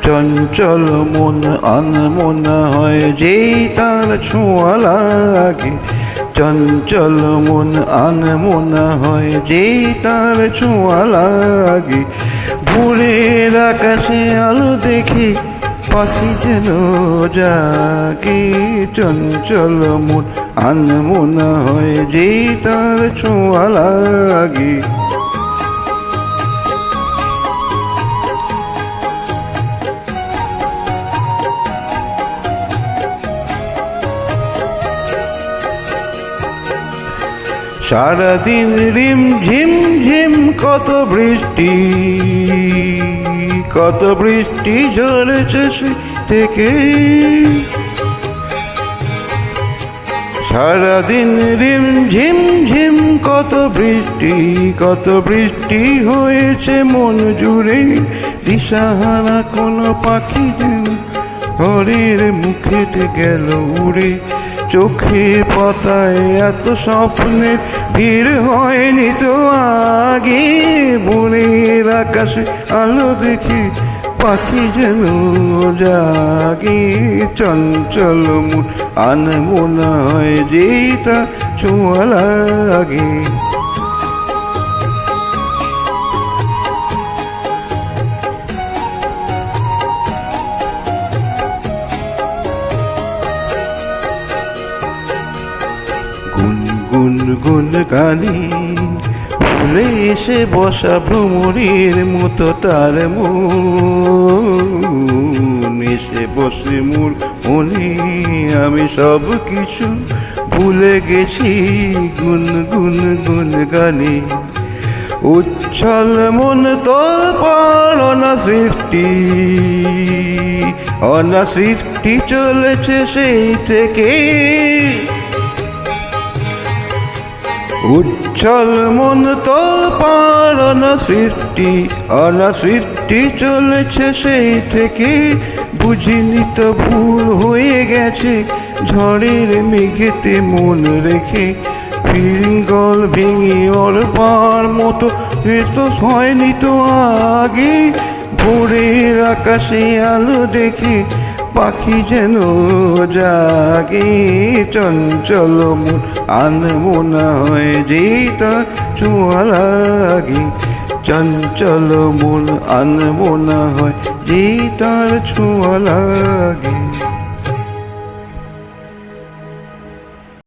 চঞ্চল মন আনমনা হয় যেই তার ছোঁয়া লাগে। চঞ্চল মন আনমনা হয় যেই তার ছোঁয়া লাগে। ভোরের আকাশে আলো দেখে পাখি যেন জাগে। চঞ্চল মন আনমনা হয় যেই তার ছোঁয়া লাগে। সারাদিন রিম ঝিম ঝিম কত বৃষ্টি, কত বৃষ্টি ঝরেছে সে থেকে। সারাদিন রিম ঝিম ঝিম কত বৃষ্টি, কত বৃষ্টি হয়েছে মন জুড়ে। দিশাহারা কোনো পাখি যেন ঘরের মুখেতে গেল উড়ে। চোখের পাতায় এত স্বপ্নের ভিড় হয়নি তো আগে। ভোরের আকাশে আলো দেখে পাখি যেন জাগে। চঞ্চল মন আনমনা হয় যেই তার ছোঁয়া লাগে। গুন গুন গানে ফুলে এসে বসা ভ্রমরের মতো তার মন এসে বসে মোর মনে। আমি সব কিছু ভুলে গেছি গুন গুন গুন গানে। উচ্ছল মন তোর পর অনাসৃষ্টি, অনাসৃষ্টি চলেছে সেই থেকে। উচ্ছল মন তোর পার অনাসৃষ্টি, অনাসৃষ্টি চলেছে সেই থেকে। বুঝিনি তো ভুল হয়ে গেছে ঝড়ের মেঘেতে মন রেখে। ফিঙ্গল ভেঙে ওর পার মতো এত হয়নি তো আগে। ভোরের আকাশে আলো দেখে পাখি যেন জাগে। চঞ্চল মন আনমনা হয় যেই তার ছোঁয়া লাগে। চঞ্চল মন আনমনা হয় যেই তার ছোঁয়া লাগে।